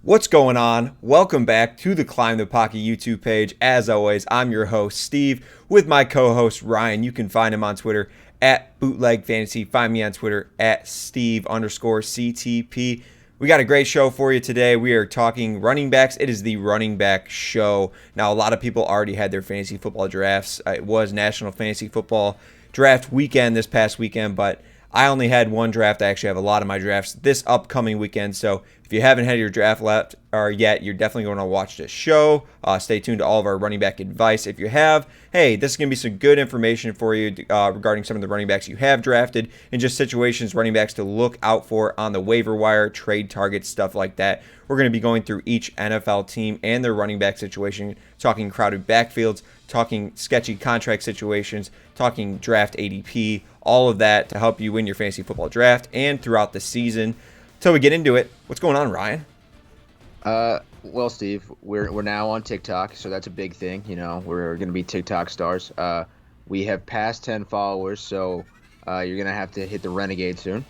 What's going on? Welcome back to the Climb the Pocket YouTube page. As always, I'm your host, Steve, with my co-host, Ryan. You can find him on Twitter at Bootleg Fantasy. Find me on Twitter at Steve_CTP. We got a great show for you today. We are talking running backs. It is the running back show. Now, a lot of people already had their fantasy football drafts. It was National Fantasy Football Draft Weekend this past weekend, but I only had one draft. I actually have a lot of my drafts this upcoming weekend. So if you haven't had your draft left or yet, you're definitely going to watch this show. Stay tuned to all of our running back advice. If you have, hey, this is going to be some good information for you regarding some of the running backs you have drafted and just situations, running backs to look out for on the waiver wire, trade targets, stuff like that. We're going to be going through each NFL team and their running back situation, talking crowded backfields, talking sketchy contract situations, talking draft ADP, all of that to help you win your fantasy football draft and throughout the season. Until we get into it, what's going on, Ryan? Well, Steve, we're now on TikTok, so that's a big thing. You know, we're going to be TikTok stars. We have passed 10 followers, so you're going to have to hit the renegade soon.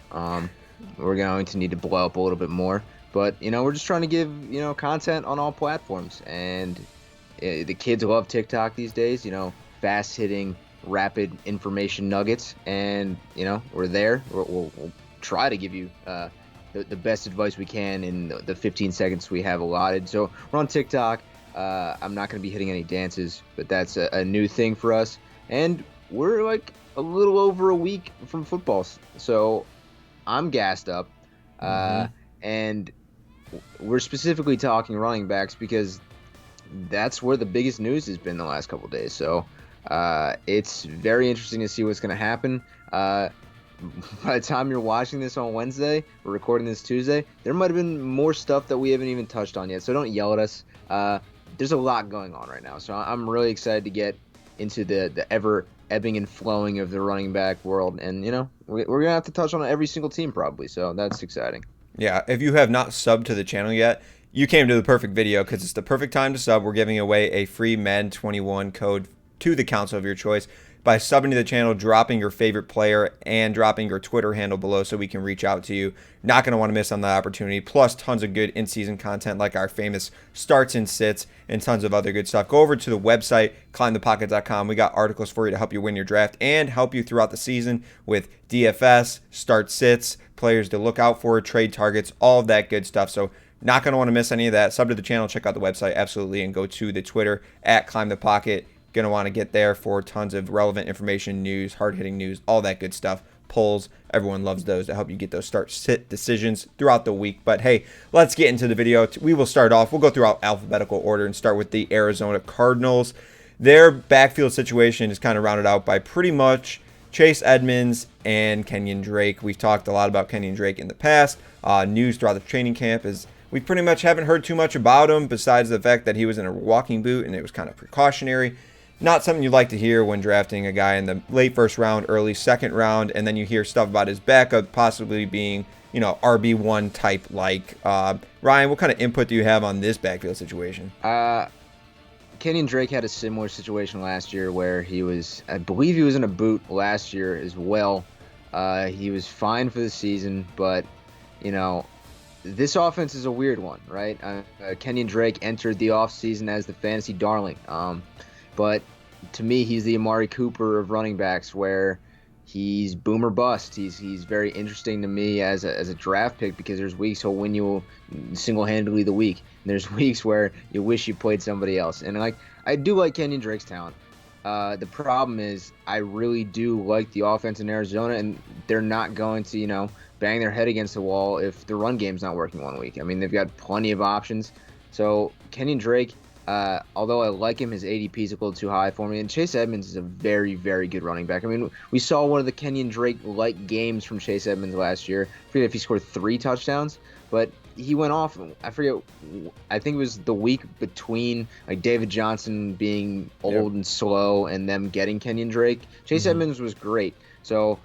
We're going to need to blow up a little bit more. But, you know, we're just trying to give, content on all platforms. And the kids love TikTok these days, fast-hitting, rapid information nuggets. And, we're there. We'll try to give you the best advice we can in the 15 seconds we have allotted. So we're on TikTok. I'm not going to be hitting any dances, but that's a new thing for us. And we're like a little over a week from football. So I'm gassed up. And we're specifically talking running backs because that's where the biggest news has been the last couple of days. So it's very interesting to see what's going to happen. By the time you're watching this on Wednesday, we're recording this Tuesday, there might have been more stuff that we haven't even touched on yet. So don't yell at us. There's a lot going on right now. So I'm really excited to get into the ever ebbing and flowing of the running back world. And, we're going to have to touch on every single team probably. So that's exciting. Yeah, if you have not subbed to the channel yet, you came to the perfect video because it's the perfect time to sub. We're giving away a free Madden 21 code to the council of your choice by subbing to the channel, dropping your favorite player, and dropping your Twitter handle below so we can reach out to you. Not going to want to miss on that opportunity. Plus, tons of good in-season content like our famous starts and sits and tons of other good stuff. Go over to the website, climbthepocket.com. We got articles for you to help you win your draft and help you throughout the season with DFS, start sits, players to look out for, trade targets, all of that good stuff. So not going to want to miss any of that. Sub to the channel, check out the website, absolutely, and go to the Twitter at climbthepocket. Going to want to get there for tons of relevant information, news, hard-hitting news, all that good stuff. Polls, everyone loves those to help you get those start-sit decisions throughout the week. But hey, let's get into the video. We will start off. We'll go through alphabetical order and start with the Arizona Cardinals. Their backfield situation is kind of rounded out by pretty much Chase Edmonds and Kenyon Drake. We've talked a lot about Kenyon Drake in the past. News throughout the training camp is we pretty much haven't heard too much about him besides the fact that he was in a walking boot and it was kind of precautionary. Not something you'd like to hear when drafting a guy in the late first round, early second round, and then you hear stuff about his backup possibly being, RB1 type like. Ryan, what kind of input do you have on this backfield situation? Kenyon Drake had a similar situation last year where I believe he was in a boot last year as well. He was fine for the season, but, this offense is a weird one, right? Kenyon Drake entered the offseason as the fantasy darling. But to me, he's the Amari Cooper of running backs, where he's boom or bust. He's very interesting to me as a draft pick because there's weeks he'll win you single-handedly the week. And there's weeks where you wish you played somebody else. And I do like Kenyon Drake's talent. The problem is I really do like the offense in Arizona, and they're not going to bang their head against the wall if the run game's not working one week. I mean, they've got plenty of options. So Kenyon Drake, although I like him, his ADP is a little too high for me. And Chase Edmonds is a very, very good running back. I mean, we saw one of the Kenyon Drake-like games from Chase Edmonds last year. I forget if he scored 3 touchdowns, but he went off. I think it was the week between David Johnson being old and slow and them getting Kenyon Drake. Chase Edmonds was great. So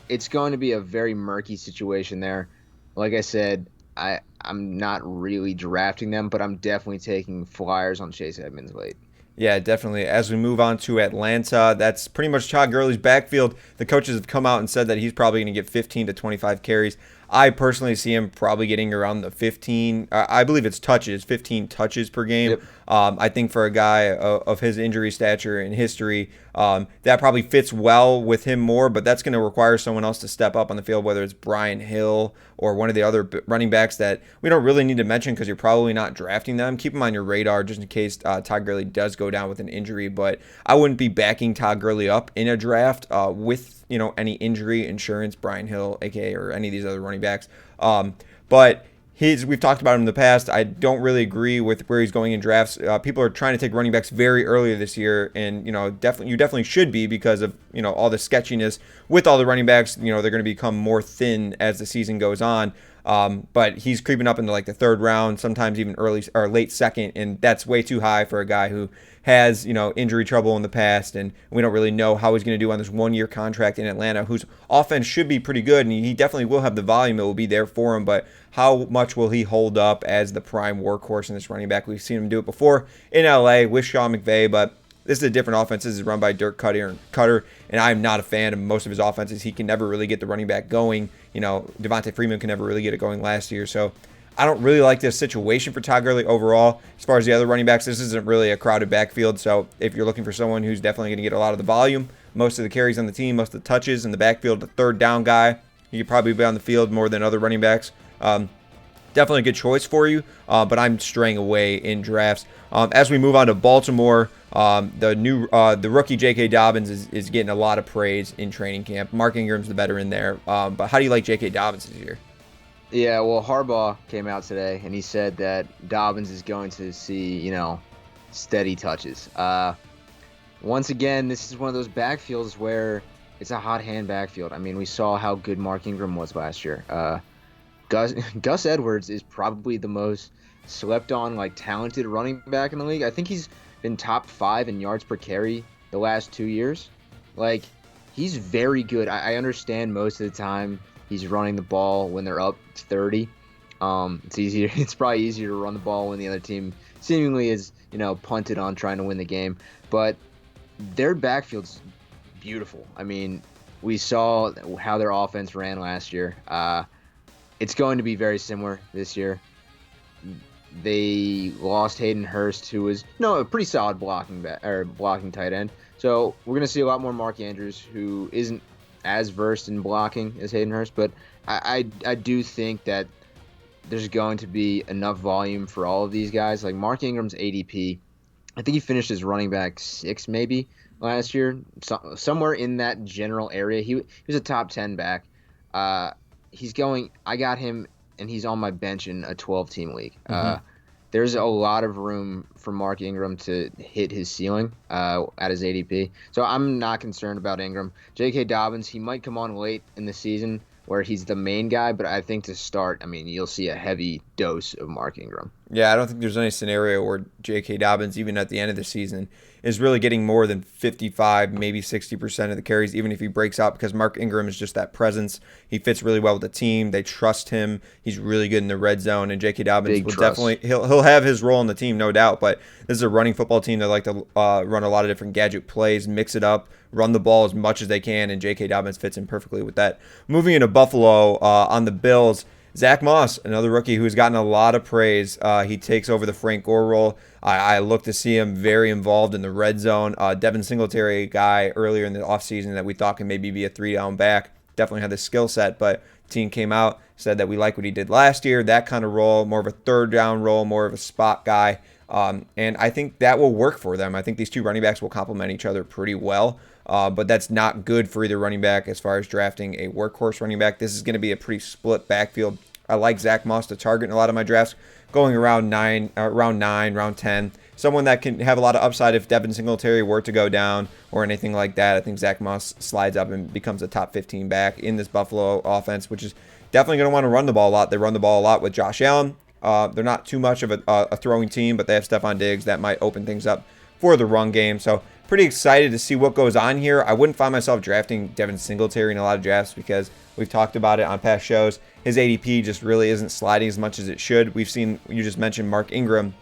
it's going to be a very murky situation there. Like I said, I'm not really drafting them, but I'm definitely taking flyers on Chase Edmonds late. Yeah, definitely. As we move on to Atlanta, that's pretty much Todd Gurley's backfield. The coaches have come out and said that he's probably going to get 15 to 25 carries. I personally see him probably getting around the 15. I believe it's touches, 15 touches per game. Yep. I think for a guy of his injury stature and history, that probably fits well with him more, but that's going to require someone else to step up on the field, whether it's Brian Hill or one of the other running backs that we don't really need to mention because you're probably not drafting them. Keep them on your radar just in case Todd Gurley does go down with an injury, but I wouldn't be backing Todd Gurley up in a draft with any injury insurance, Brian Hill, aka, or any of these other running backs. But we've talked about him in the past. I don't really agree with where he's going in drafts. People are trying to take running backs very early this year, and you definitely should be because of all the sketchiness with all the running backs. They're going to become more thin as the season goes on. But he's creeping up into like the third round, sometimes even early or late second, and that's way too high for a guy who has injury trouble in the past, and we don't really know how he's going to do on this 1-year contract in Atlanta, whose offense should be pretty good, and he definitely will have the volume. It will be there for him, but how much will he hold up as the prime workhorse in this running back? We've seen him do it before in LA with Sean McVay, but this is a different offense. This is run by Dirk Cutter, and I'm not a fan of most of his offenses. He can never really get the running back going. Devontae Freeman can never really get it going last year. So I don't really like this situation for Todd Gurley overall. As far as the other running backs, this isn't really a crowded backfield. So if you're looking for someone who's definitely going to get a lot of the volume, most of the carries on the team, most of the touches in the backfield, the third down guy, he could probably be on the field more than other running backs. Definitely a good choice for you, but I'm straying away in drafts. As we move on to Baltimore, the rookie J.K. Dobbins is getting a lot of praise in training camp. Mark Ingram's the veteran there, but how do you like J.K. Dobbins this year? Yeah, well, Harbaugh came out today, and he said that Dobbins is going to see, steady touches. Once again, this is one of those backfields where it's a hot hand backfield. I mean, we saw how good Mark Ingram was last year. Gus Edwards is probably the most slept on, talented running back in the league. I think he's been top 5 in yards per carry the last 2 years. He's very good. I understand most of the time he's running the ball when they're up 30. It's probably easier to run the ball when the other team seemingly is, punted on trying to win the game. But their backfield's beautiful. I mean, we saw how their offense ran last year. It's going to be very similar this year. They lost Hayden Hurst, who was a pretty solid blocking tight end. So we're going to see a lot more Mark Andrews, who isn't as versed in blocking as Hayden Hurst, but I do think that there's going to be enough volume for all of these guys. Like Mark Ingram's ADP, I think he finished as running back 6 maybe last year, somewhere in that general area. He was a top 10 back. I got him, and he's on my bench in a 12-team league. There's a lot of room for Mark Ingram to hit his ceiling at his ADP. So I'm not concerned about Ingram. J.K. Dobbins, he might come on late in the season where he's the main guy, but I think to start, you'll see a heavy dose of Mark Ingram. Yeah, I don't think there's any scenario where J.K. Dobbins, even at the end of the season, is really getting more than 55, maybe 60% of the carries, even if he breaks out, because Mark Ingram is just that presence. He fits really well with the team. They trust him. He's really good in the red zone, and J.K. Dobbins will definitely he'll have his role in the team, no doubt. But this is a running football team that like to run a lot of different gadget plays, mix it up, run the ball as much as they can, and J.K. Dobbins fits in perfectly with that. Moving into Buffalo on the Bills, Zach Moss, another rookie who has gotten a lot of praise. He takes over the Frank Gore role. I look to see him very involved in the red zone. Devin Singletary, a guy earlier in the offseason that we thought could maybe be a 3-down back, definitely had the skill set, but the team came out, said that we like what he did last year, that kind of role, more of a third-down role, more of a spot guy. And I think that will work for them. I think these two running backs will complement each other pretty well. But that's not good for either running back as far as drafting a workhorse running back. This is going to be a pretty split backfield. I like Zach Moss to target in a lot of my drafts, going around round 9, round 10. Someone that can have a lot of upside if Devin Singletary were to go down or anything like that. I think Zach Moss slides up and becomes a top 15 back in this Buffalo offense, which is definitely going to want to run the ball a lot. They run the ball a lot with Josh Allen. They're not too much of a throwing team, but they have Stephon Diggs that might open things up for the run game. So pretty excited to see what goes on here. I wouldn't find myself drafting Devin Singletary in a lot of drafts because we've talked about it on past shows. His ADP just really isn't sliding as much as it should. We've seen, you just mentioned Mark Ingram.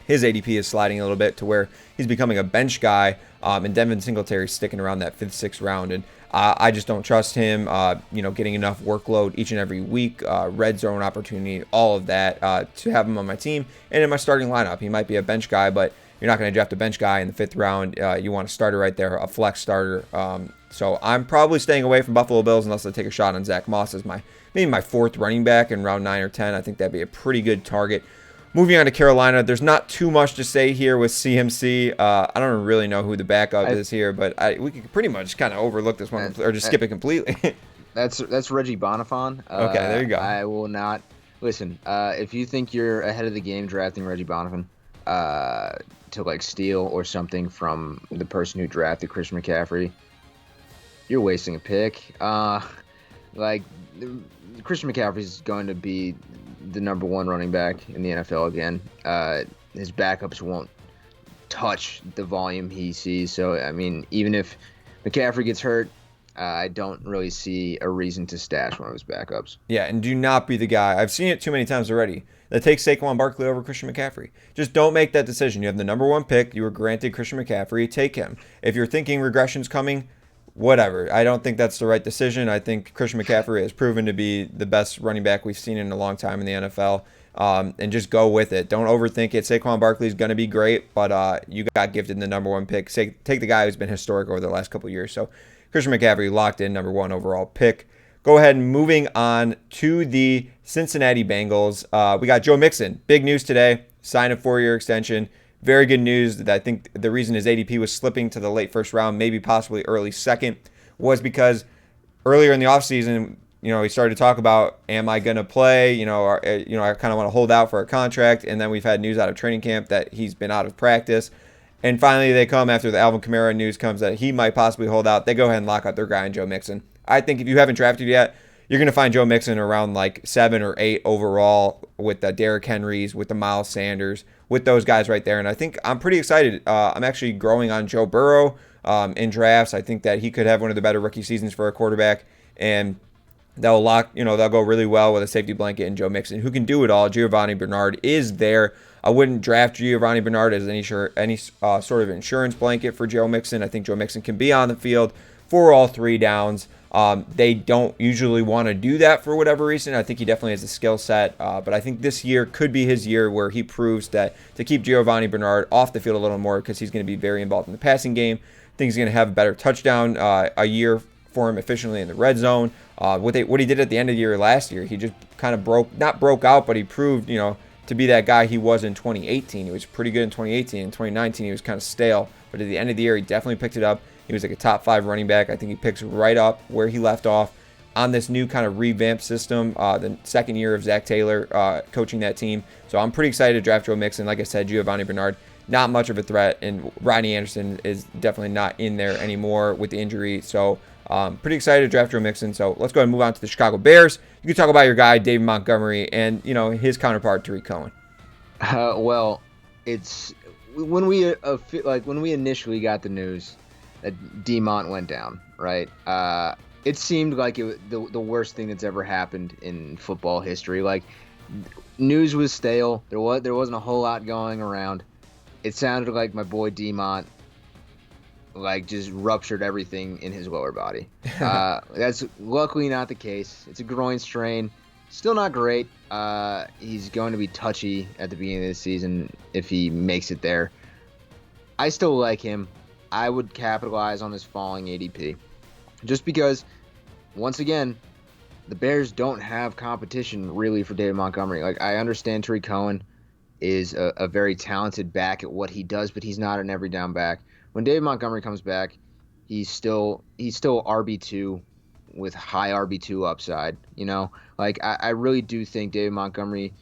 his ADP is sliding a little bit to where he's becoming a bench guy, and Devin Singletary sticking around that 5th, 6th round. And I just don't trust him, getting enough workload each and every week, red zone opportunity, all of that, to have him on my team and in my starting lineup. He might be a bench guy, but you're not going to draft a bench guy in the 5th round. You want a starter right there, a flex starter. So I'm probably staying away from Buffalo Bills unless I take a shot on Zach Moss as maybe my 4th running back in round 9 or 10. I think that'd be a pretty good target. Moving on to Carolina, there's not too much to say here with CMC. I don't really know who the backup is here, but we could pretty much kind of overlook this one or just skip it completely. That's Reggie Bonifon. Okay, there you go. I will not listen. If you think you're ahead of the game drafting Reggie Bonifon to like steal or something from the person who drafted Christian McCaffrey, you're wasting a pick. Christian McCaffrey is going to be the number 1 running back in the NFL again. His backups won't touch the volume he sees. So, I mean, even if McCaffrey gets hurt, I don't really see a reason to stash one of his backups. Yeah, and do not be the guy. I've seen it too many times already. That takes Saquon Barkley over Christian McCaffrey. Just don't make that decision. You have the number 1 pick. You were granted Christian McCaffrey. Take him. If you're thinking regression's coming, whatever. I don't think that's the right decision. I think Christian McCaffrey has proven to be the best running back we've seen in a long time in the NFL. And just go with it. Don't overthink it. Saquon Barkley is going to be great, but you got gifted the number 1 pick. Take the guy who's been historic over the last couple of years. So Christian McCaffrey locked in, number 1 overall pick. Go ahead and moving on to the Cincinnati Bengals. We got Joe Mixon. Big news today. Signed a 4-year extension. Very good news. That I think the reason his ADP was slipping to the late 1st round, maybe possibly early 2nd, was because earlier in the offseason, he started to talk about, am I going to play? I kind of want to hold out for a contract. And then we've had news out of training camp that he's been out of practice. And finally, they come after the Alvin Kamara news comes that he might possibly hold out. They go ahead and lock out their guy in Joe Mixon. I think if you haven't drafted yet, you're going to find Joe Mixon around like 7 or 8 overall with the Derrick Henrys, with the Miles Sanders, with those guys right there. And I think I'm pretty excited. I'm actually growing on Joe Burrow in drafts. I think that he could have one of the better rookie seasons for a quarterback. And they'll go really well with a safety blanket and Joe Mixon, who can do it all. Giovanni Bernard is there. I wouldn't draft Giovanni Bernard as any sort of insurance blanket for Joe Mixon. I think Joe Mixon can be on the field for all 3 downs. They don't usually want to do that for whatever reason. I think he definitely has the skill set, but I think this year could be his year where he proves that to keep Giovanni Bernard off the field a little more, because he's going to be very involved in the passing game. I think he's going to have a better touchdown a year for him efficiently in the red zone. What he did at the end of the year last year, he just kind of not broke out, but he proved, to be that guy he was in 2018. He was pretty good in 2018. In 2019, he was kind of stale, but at the end of the year, he definitely picked it up. He was like a top 5 running back. I think he picks right up where he left off on this new kind of revamped system, the 2nd year of Zach Taylor coaching that team. So I'm pretty excited to draft Joe Mixon. Like I said, Giovanni Bernard, not much of a threat, and Rodney Anderson is definitely not in there anymore with the injury. So pretty excited to draft Joe Mixon. So let's go ahead and move on to the Chicago Bears. You can talk about your guy, David Montgomery, and his counterpart, Tariq Cohen. Well, it's when we initially got the news that D-Mont went down, right? It seemed like the worst thing that's ever happened in football history. Like, news was stale. There wasn't a whole lot going around. It sounded like my boy D-Mont just ruptured everything in his lower body. That's luckily not the case. It's a groin strain. Still not great. He's going to be touchy at the beginning of the season if he makes it there. I still like him. I would capitalize on this falling ADP. Just because, once again, the Bears don't have competition really for David Montgomery. Like, I understand Tariq Cohen is a very talented back at what he does, but he's not an every down back. When David Montgomery comes back, he's still RB2 with high RB2 upside. I really do think David Montgomery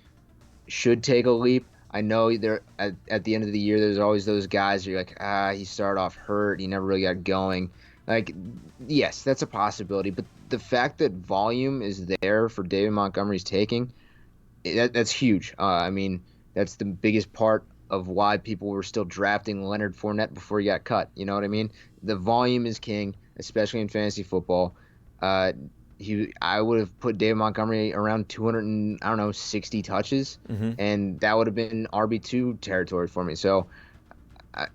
should take a leap. I know there at the end of the year, there's always those guys where you're like, he started off hurt, he never really got going. Like, yes, that's a possibility, but the fact that volume is there for David Montgomery's taking, that's huge. I mean, that's the biggest part of why people were still drafting Leonard Fournette before he got cut. You know what I mean? The volume is king, especially in fantasy football. I would have put David Montgomery around 200 and I don't know 60 touches, Hmm. and that would have been RB2 territory for me. So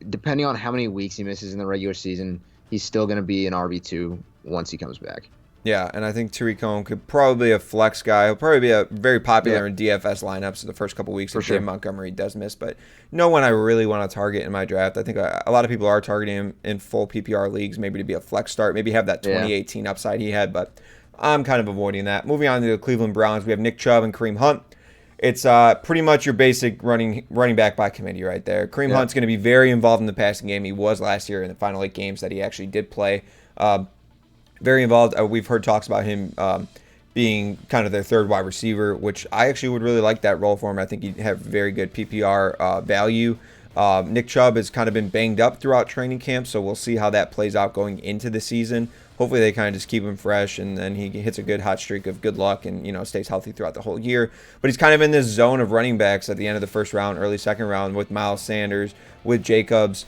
depending on how many weeks he misses in the regular season, he's still going to be an RB2 once he comes back. Yeah, and I think Tariq Cohen could probably be a flex guy. He'll probably be a very Yeah, popular in DFS lineups in the first couple weeks for if David sure. Montgomery does miss, but no one I really want to target in my draft. I think a lot of people are targeting him in full PPR leagues, maybe to be a flex start, maybe have that Yeah. 2018 upside he had, but I'm kind of avoiding that. Moving on to the Cleveland Browns, we have Nick Chubb and Kareem Hunt. It's pretty much your basic running back by committee right there. Kareem Yeah. Hunt's going to be very involved in the passing game. He was last year in the final 8 games that he actually did play. Very involved. We've heard talks about him being kind of their third wide receiver, which I actually would really like that role for him. I think he'd have very good PPR value. Nick Chubb has kind of been banged up throughout training camp, so we'll see how that plays out going into the season. Hopefully they kind of just keep him fresh, and then he hits a good hot streak of good luck and, stays healthy throughout the whole year. But he's kind of in this zone of running backs at the end of the first round, early second round, with Miles Sanders, with Jacobs,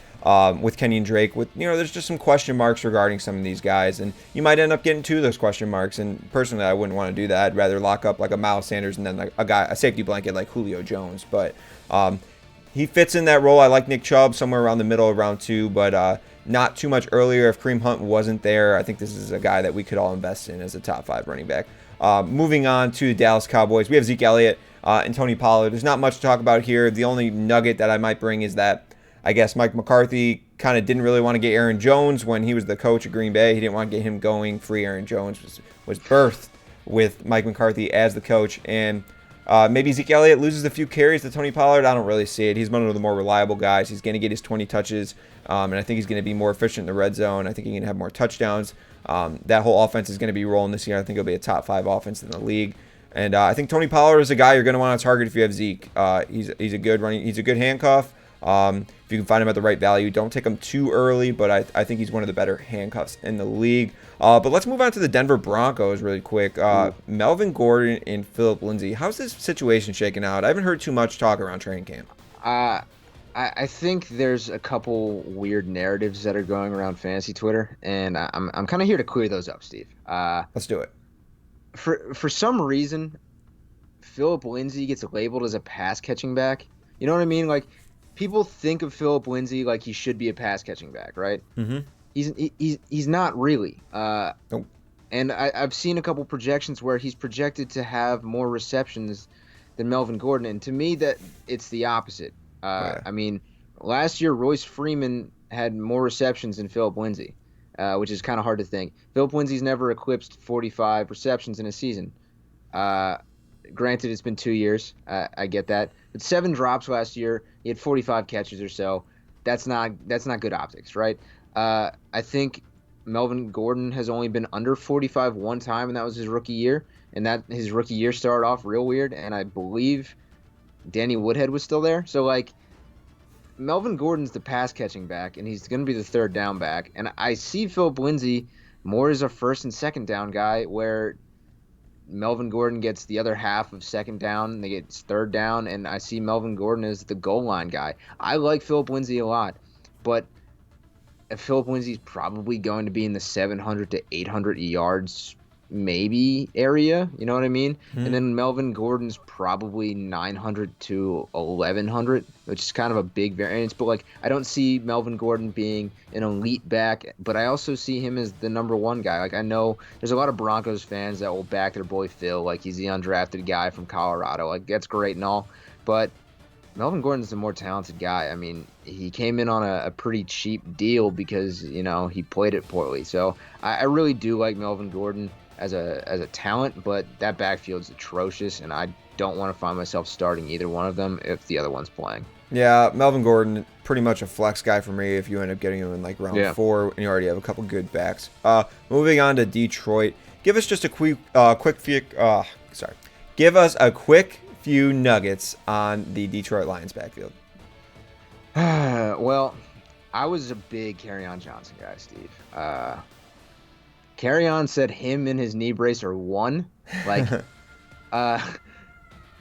with Kenyon Drake. There's just some question marks regarding some of these guys, and you might end up getting two of those question marks. And personally, I wouldn't want to do that. I'd rather lock up like a Miles Sanders and then like a safety blanket like Julio Jones. But he fits in that role. I like Nick Chubb somewhere around the middle of round 2, but not too much earlier. If Kareem Hunt wasn't there, I think this is a guy that we could all invest in as a top 5 running back. Moving on to the Dallas Cowboys, we have Zeke Elliott and Tony Pollard. There's not much to talk about here. The only nugget that I might bring is that I guess Mike McCarthy kind of didn't really want to get Aaron Jones when he was the coach of Green Bay. He didn't want to get him going free. Aaron Jones was birthed with Mike McCarthy as the coach, and maybe Zeke Elliott loses a few carries to Tony Pollard. I don't really see it. He's one of the more reliable guys. He's going to get his 20 touches, and I think he's going to be more efficient in the red zone. I think he's going to have more touchdowns. That whole offense is going to be rolling this year. I think it'll be a top 5 offense in the league. And I think Tony Pollard is a guy you're going to want to target if you have Zeke. He's a good handcuff. If you can find him at the right value, don't take him too early, but I think he's one of the better handcuffs in the league. But let's move on to the Denver Broncos really quick. Melvin Gordon and Philip Lindsay. How's this situation shaking out? I haven't heard too much talk around training camp. I think there's a couple weird narratives that are going around fantasy Twitter, and I'm kind of here to clear those up, Steve. Let's do it. For some reason, Philip Lindsay gets labeled as a pass catching back. You know what I mean? Like, people think of Philip Lindsay like he should be a pass catching back, right? Mm-hmm. He's not really. Nope. And I've seen a couple projections where he's projected to have more receptions than Melvin Gordon, and to me that it's the opposite. Yeah. I mean, last year Royce Freeman had more receptions than Philip Lindsay, which is kind of hard to think. Philip Lindsay's never eclipsed 45 receptions in a season. Granted, it's been 2 years. I get that. But 7 drops last year. He had 45 catches or so. That's not good optics, right? I think Melvin Gordon has only been under 45 one time, and that was his rookie year. And that his rookie year started off real weird. And I believe Danny Woodhead was still there. So, like, Melvin Gordon's the pass catching back, and he's going to be the third down back. And I see Philip Lindsay more as a first and second down guy, where Melvin Gordon gets the other half of second down, they get third down, and I see Melvin Gordon as the goal line guy. I like Philip Lindsay a lot, but Philip Lindsay's probably going to be in the 700 to 800 yards maybe area, you know what I mean? Hmm. And then Melvin Gordon's probably 900 to 1100, which is kind of a big variance. But, like, I don't see Melvin Gordon being an elite back, but I also see him as the number 1 guy. Like, I know there's a lot of Broncos fans that will back their boy Phil, like he's the undrafted guy from Colorado. Like, that's great and all, but Melvin Gordon's the more talented guy. I mean, he came in on a pretty cheap deal because, he played it poorly. So I really do like Melvin Gordon as a talent, but that backfield's atrocious, and I don't want to find myself starting either one of them if the other one's playing. Yeah, Melvin Gordon, pretty much a flex guy for me if you end up getting him in like round 4 and you already have a couple good backs. Moving on to Detroit, give us just a give us a quick few nuggets on the Detroit Lions backfield. Well, I was a big Kerryon Johnson guy, Steve. Kerryon said him and his knee brace are one. Like, for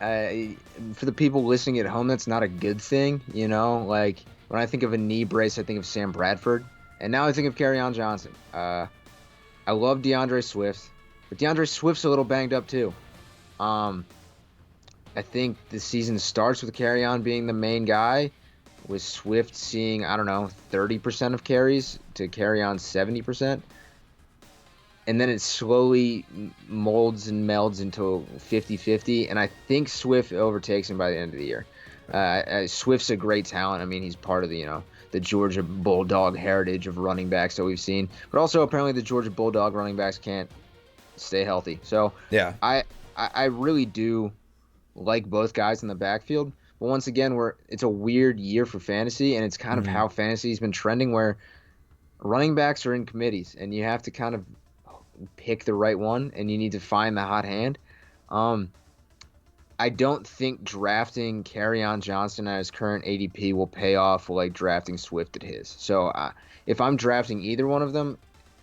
the people listening at home, that's not a good thing, Like, when I think of a knee brace, I think of Sam Bradford, and now I think of Kerryon Johnson. I love DeAndre Swift. But DeAndre Swift's a little banged up too. Um, I think the season starts with on being the main guy, with Swift seeing, I don't know, 30% of carries to on 70%. And then it slowly molds and melds into 50-50. And I think Swift overtakes him by the end of the year. Swift's a great talent. I mean, he's part of the Georgia Bulldog heritage of running backs that we've seen. But also, apparently, the Georgia Bulldog running backs can't stay healthy. So Yeah. I really do like both guys in the backfield. But once again, it's a weird year for fantasy, and it's kind of how fantasy's been trending, where running backs are in committees, and you have to kind of pick the right one, and you need to find the hot hand. I don't think drafting Kerryon Johnson at his current ADP will pay off like drafting Swift at his. So if I'm drafting either one of them,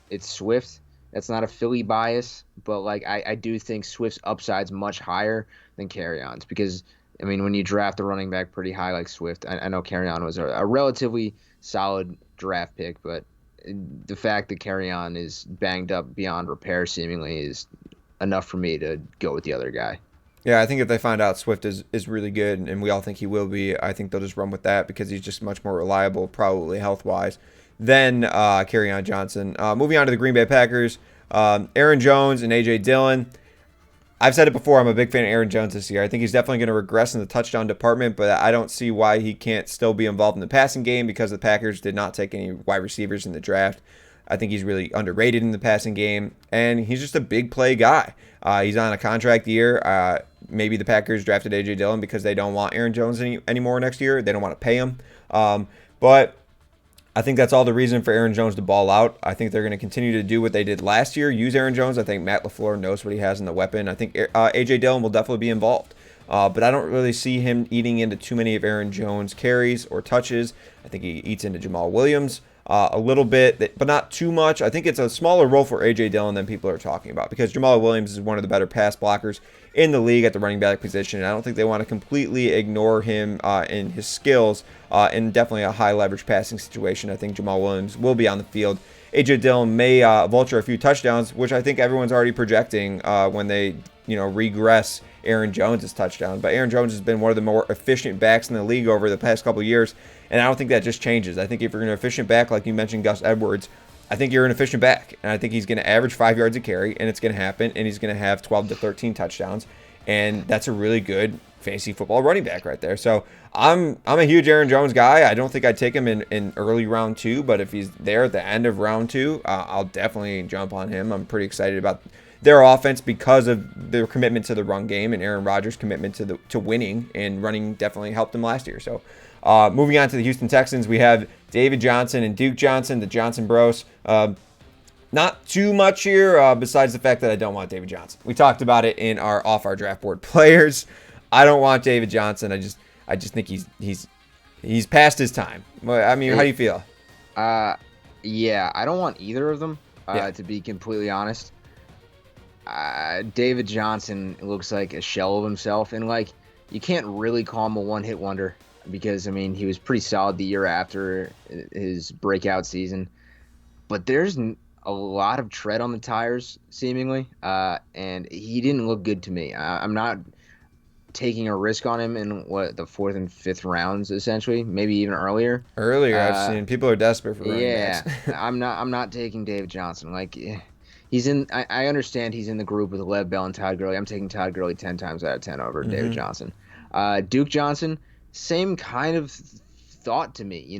it's Swift. That's not a Philly bias, but like I do think Swift's upside's much higher than Kerryon's, because I mean, when you draft a running back pretty high like Swift, I know Kerryon was a relatively solid draft pick, but the fact that Kerryon is banged up beyond repair seemingly is enough for me to go with the other guy. Yeah, I think if they find out Swift is really good, and we all think he will be, I think they'll just run with that because he's just much more reliable, probably health-wise, than Kerryon Johnson. Moving on to the Green Bay Packers, Aaron Jones and A.J. Dillon. I've said it before, I'm a big fan of Aaron Jones this year. I think he's definitely going to regress in the touchdown department, but I don't see why he can't still be involved in the passing game because the Packers did not take any wide receivers in the draft. I think he's really underrated in the passing game, and he's just a big play guy. He's on a contract year. Maybe the Packers drafted A.J. Dillon because they don't want Aaron Jones anymore next year. They don't want to pay him. But I think that's all the reason for Aaron Jones to ball out. I think they're going to continue to do what they did last year, use Aaron Jones. I think Matt LaFleur knows what he has in the weapon. I think A.J. Dillon will definitely be involved. But I don't really see him eating into too many of Aaron Jones' carries or touches. I think he eats into Jamal Williams a little bit, but not too much. I think it's a smaller role for A.J. Dillon than people are talking about, because Jamal Williams is one of the better pass blockers in the league at the running back position. And I don't think they want to completely ignore him in his skills in definitely a high leverage passing situation. I think Jamal Williams will be on the field. A.J. Dillon may vulture a few touchdowns, which I think everyone's already projecting when they regress Aaron Jones' touchdown. But Aaron Jones has been one of the more efficient backs in the league over the past couple of years, and I don't think that just changes. I think if you're an efficient back, like you mentioned, Gus Edwards, I think you're an efficient back, and I think he's going to average 5 yards a carry, and it's going to happen, and he's going to have 12 to 13 touchdowns, and that's a really good fantasy football running back right there. So I'm a huge Aaron Jones guy. I don't think I'd take him in early round 2, but if he's there at the end of round 2, I'll definitely jump on him. I'm pretty excited about their offense because of their commitment to the run game, and Aaron Rodgers' commitment to winning, and running definitely helped them last year. So moving on to the Houston Texans, we have David Johnson and Duke Johnson, the Johnson Bros. Not too much here besides the fact that I don't want David Johnson. We talked about it in our off our draft board players. I don't want David Johnson. I just think he's past his time. I mean, how do you feel? Yeah, I don't want either of them. To be completely honest. David Johnson looks like a shell of himself, and like you can't really call him a one-hit wonder, because I mean he was pretty solid the year after his breakout season, but there's a lot of tread on the tires seemingly, and he didn't look good to me. I'm not taking a risk on him in the 4th and 5th rounds, essentially, maybe even earlier. I've seen people are desperate for running backs. I'm not taking David Johnson. Like, he's in. I understand he's in the group with Lev Bell and Todd Gurley. I'm taking Todd Gurley 10 times out of 10 over David Johnson. Duke Johnson, same kind of thought to me.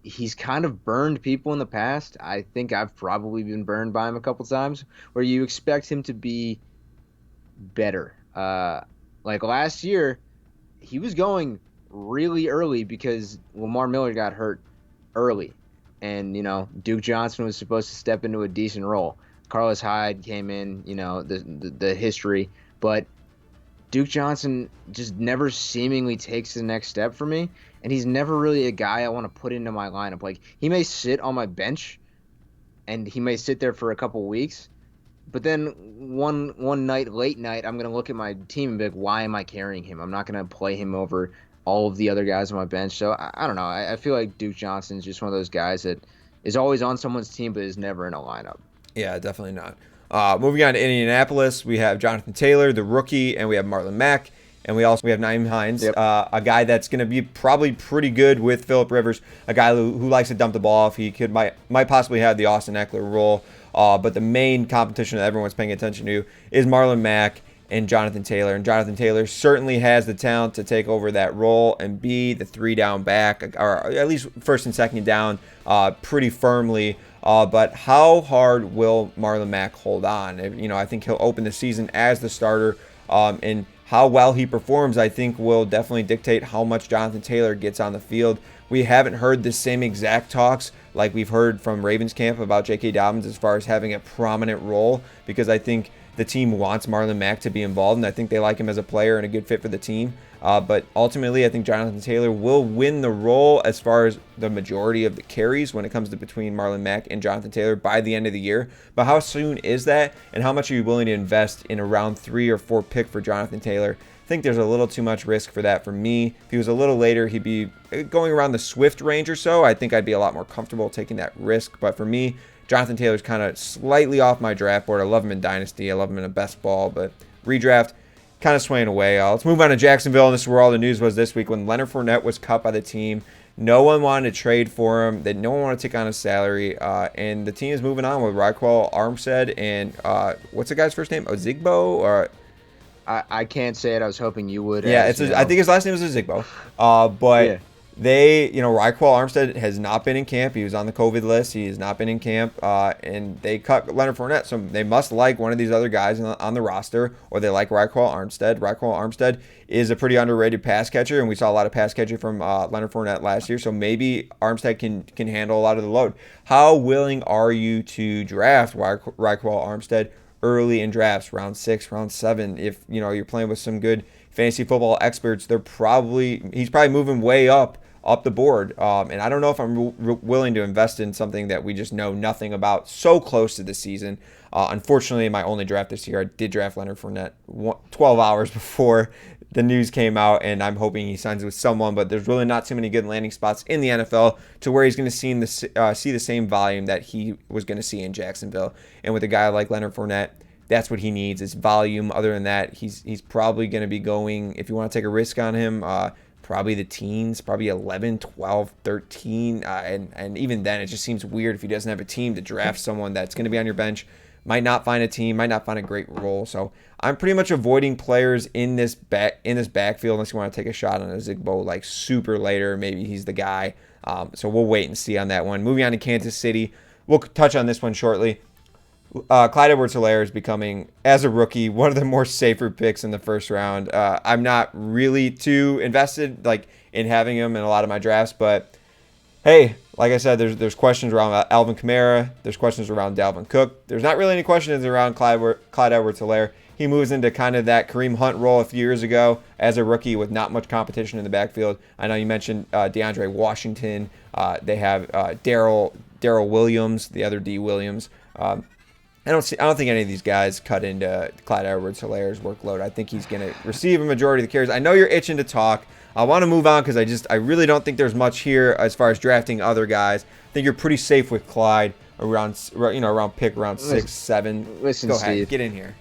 He's kind of burned people in the past. I think I've probably been burned by him a couple times, where you expect him to be better. Like last year, he was going really early because Lamar Miller got hurt early. And, Duke Johnson was supposed to step into a decent role. Carlos Hyde came in, the history. But Duke Johnson just never seemingly takes the next step for me. And he's never really a guy I want to put into my lineup. Like, he may sit on my bench, and he may sit there for a couple weeks. But then one night, late night, I'm going to look at my team and be like, why am I carrying him? I'm not going to play him over all of the other guys on my bench. So I don't know. I feel like Duke Johnson is just one of those guys that is always on someone's team but is never in a lineup. Yeah, definitely not. Moving on to Indianapolis, we have Jonathan Taylor, the rookie, and we have Marlon Mack. And we have Naeem Hines, Yep. a guy that's going to be probably pretty good with Phillip Rivers, a guy who likes to dump the ball off. He might possibly have the Austin Eckler role. But the main competition that everyone's paying attention to is Marlon Mack and Jonathan Taylor. And Jonathan Taylor certainly has the talent to take over that role and be the 3-down back, or at least first and second down, pretty firmly. But how hard will Marlon Mack hold on? I think he'll open the season as the starter, and how well he performs, I think, will definitely dictate how much Jonathan Taylor gets on the field. We haven't heard the same exact talks like we've heard from Ravens camp about J.K. Dobbins as far as having a prominent role, because I think the team wants Marlon Mack to be involved, and I think they like him as a player and a good fit for the team. But ultimately, I think Jonathan Taylor will win the role as far as the majority of the carries when it comes to between Marlon Mack and Jonathan Taylor by the end of the year. But how soon is that, and how much are you willing to invest in a round 3 or 4 pick for Jonathan Taylor? I think there's a little too much risk for that for me. If he was a little later, he'd be going around the Swift range or so. I think I'd be a lot more comfortable taking that risk. But for me, Jonathan Taylor's kind of slightly off my draft board. I love him in Dynasty. I love him in a best ball. But redraft, kind of swaying away. Let's move on to Jacksonville. And this is where all the news was this week. When Leonard Fournette was cut by the team, no one wanted to trade for him. No one wanted to take on his salary. And the team is moving on with Raquel Armstead and what's the guy's first name? Ozigbo? Or I can't say it. I was hoping you would. Yeah, I think his last name is Ozigbo. But Yeah. Raquel Armstead has not been in camp. He was on the COVID list. He has not been in camp. And they cut Leonard Fournette. So they must like one of these other guys on the roster, or they like Raquel Armstead. Raquel Armstead is a pretty underrated pass catcher, and we saw a lot of pass catcher from Leonard Fournette last year. So maybe Armstead can handle a lot of the load. How willing are you to draft Raquel Armstead early in drafts, round 6, round 7? If you're playing with some good fantasy football experts, he's probably moving way up the board. And I don't know if I'm willing to invest in something that we just know nothing about so close to the season. Unfortunately, my only draft this year, I did draft Leonard Fournette 12 hours before the news came out, and I'm hoping he signs with someone, but there's really not too many good landing spots in the NFL to where he's going to see the same volume that he was going to see in Jacksonville. And with a guy like Leonard Fournette, that's what he needs, is volume. Other than that, he's probably going to be going, if you want to take a risk on him, probably the teens, probably 11, 12, 13. And even then, it just seems weird if he doesn't have a team to draft someone that's going to be on your bench, might not find a team, might not find a great role. So I'm pretty much avoiding players in this backfield unless you want to take a shot on a Zigbo like super later. Maybe he's the guy. So we'll wait and see on that one. Moving on to Kansas City. We'll touch on this one shortly. Clyde Edwards-Helaire is becoming, as a rookie, one of the more safer picks in the first round. I'm not really too invested in having him in a lot of my drafts, but hey, like I said, there's questions around Alvin Kamara. There's questions around Dalvin Cook. There's not really any questions around Clyde Edwards-Helaire. He moves into kind of that Kareem Hunt role a few years ago as a rookie with not much competition in the backfield. I know you mentioned DeAndre Washington. They have Darrell Williams, the other D. Williams. I don't think any of these guys cut into Clyde Edwards-Helaire's workload. I think he's going to receive a majority of the carries. I know you're itching to talk. I want to move on because I really don't think there's much here as far as drafting other guys. I think you're pretty safe with Clyde around pick around 6, 7. Listen, Go Steve, ahead, get in here.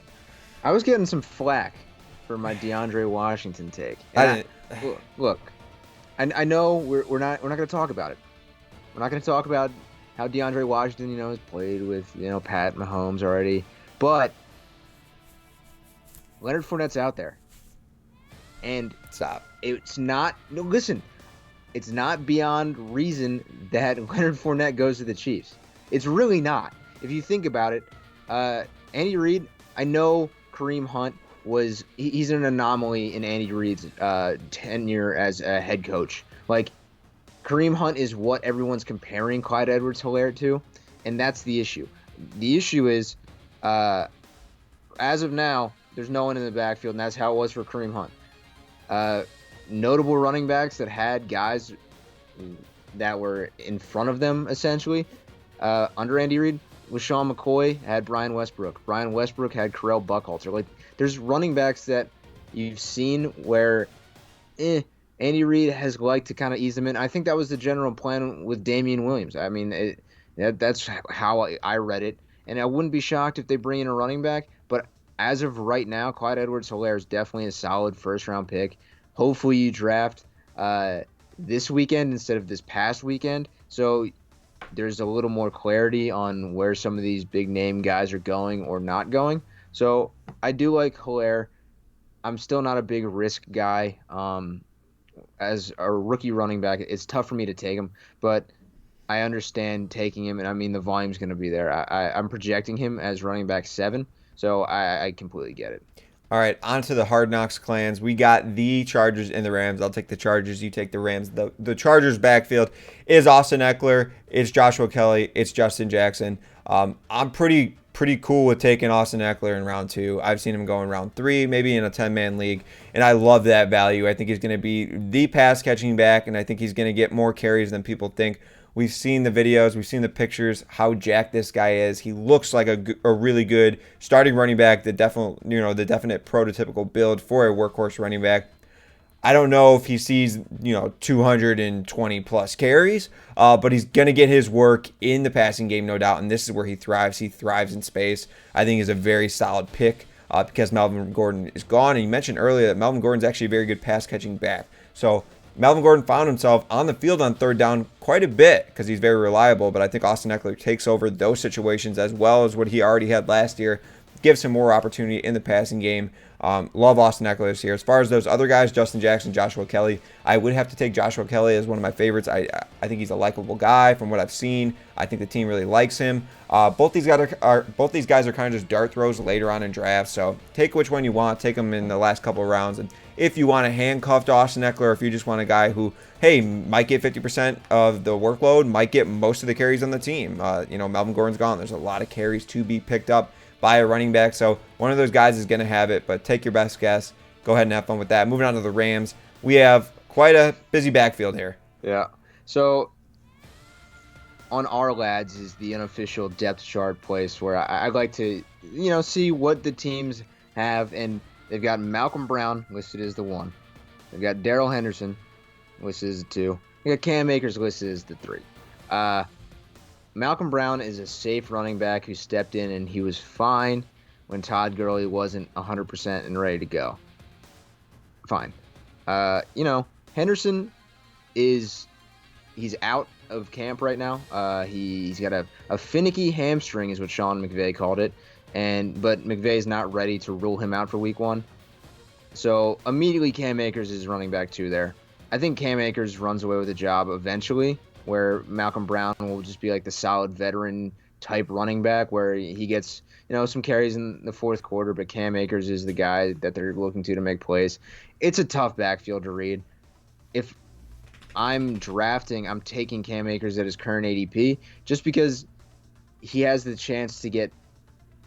I was getting some flack for my DeAndre Washington take. Look, I know we're not going to talk about it. We're not going to talk about how DeAndre Washington, has played with, Pat Mahomes already. But Leonard Fournette's out there. And Stop. It's not beyond reason that Leonard Fournette goes to the Chiefs. It's really not. If you think about it, Andy Reid, I know Kareem Hunt he's an anomaly in Andy Reid's tenure as a head coach. Kareem Hunt is what everyone's comparing Clyde Edwards-Helaire to, and that's the issue. The issue is, as of now, there's no one in the backfield, and that's how it was for Kareem Hunt. Notable running backs that had guys that were in front of them, essentially, under Andy Reid, was Sean McCoy, had Brian Westbrook. Brian Westbrook had Carell Buckhalter. There's running backs that you've seen where, Andy Reid has liked to kind of ease them in. I think that was the general plan with Damian Williams. I mean, that's how I read it. and I wouldn't be shocked if they bring in a running back. But as of right now, Clyde Edwards-Helaire is definitely a solid first-round pick. Hopefully, you draft this weekend instead of this past weekend, so there's a little more clarity on where some of these big name guys are going or not going. So I do like Hilaire. I'm still not a big risk guy. As a rookie running back, it's tough for me to take him, but I understand taking him, and I mean the volume's going to be there. I'm projecting him as running back 7, so I completely get it. All right, on to the Hard Knocks clans. We got the Chargers and the Rams. I'll take the Chargers. You take the Rams. The Chargers backfield is Austin Eckler. It's Joshua Kelly. It's Justin Jackson. I'm pretty cool with taking Austin Eckler in round 2. I've seen him go in round 3, maybe in a 10-man league, and I love that value. I think he's going to be the pass-catching back, and I think he's going to get more carries than people think. We've seen the videos, we've seen the pictures, how jacked this guy is. He looks like a really good starting running back, the definite prototypical build for a workhorse running back. I don't know if he sees 220 plus carries, but he's gonna get his work in the passing game, no doubt. And this is where he thrives. He thrives in space. I think he's a very solid pick because Melvin Gordon is gone. And you mentioned earlier that Melvin Gordon's actually a very good pass catching back. So Melvin Gordon found himself on the field on third down quite a bit because he's very reliable, but I think Austin Eckler takes over those situations as well as what he already had last year, gives him more opportunity in the passing game. Love Austin Eckler this year. As far as those other guys, Justin Jackson, Joshua Kelly, I would have to take Joshua Kelly as one of my favorites. I think he's a likable guy from what I've seen. I think the team really likes him. Both these guys are kind of just dart throws later on in drafts, so take which one you want. Take them in the last couple of rounds. And if you want a handcuffed Austin Eckler, or if you just want a guy who, hey, might get 50% of the workload, might get most of the carries on the team. Melvin Gordon's gone. There's a lot of carries to be picked up by a running back, so one of those guys is going to have it, but take your best guess. Go ahead and have fun with that. Moving on to the Rams, we have quite a busy backfield here. Yeah. So on our lads is the unofficial depth chart place where I like to, see what the teams have, and they've got Malcolm Brown listed as the 1. They've got Darrell Henderson listed as the 2. They got Cam Akers listed as the 3. Malcolm Brown is a safe running back who stepped in, and he was fine when Todd Gurley wasn't 100% and ready to go. Fine. Henderson he's out of camp right now. He's got a finicky hamstring is what Sean McVay called it, but McVay's not ready to rule him out for week 1. So immediately Cam Akers is running back 2 there. I think Cam Akers runs away with the job eventually, where Malcolm Brown will just be like the solid veteran type running back where he gets, some carries in the fourth quarter, but Cam Akers is the guy that they're looking to make plays. It's a tough backfield to read. If I'm drafting, I'm taking Cam Akers at his current ADP just because he has the chance to get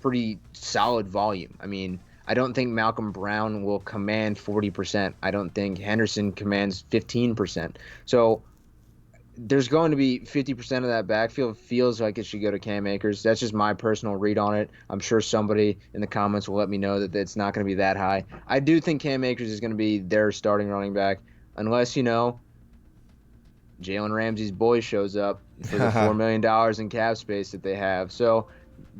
pretty solid volume. I mean, I don't think Malcolm Brown will command 40%. I don't think Henderson commands 15%. So there's going to be 50% of that backfield feels like it should go to Cam Akers. That's just my personal read on it. I'm sure somebody in the comments will let me know that it's not going to be that high. I do think Cam Akers is going to be their starting running back unless, Jalen Ramsey's boy shows up for the $4 million in cap space that they have. So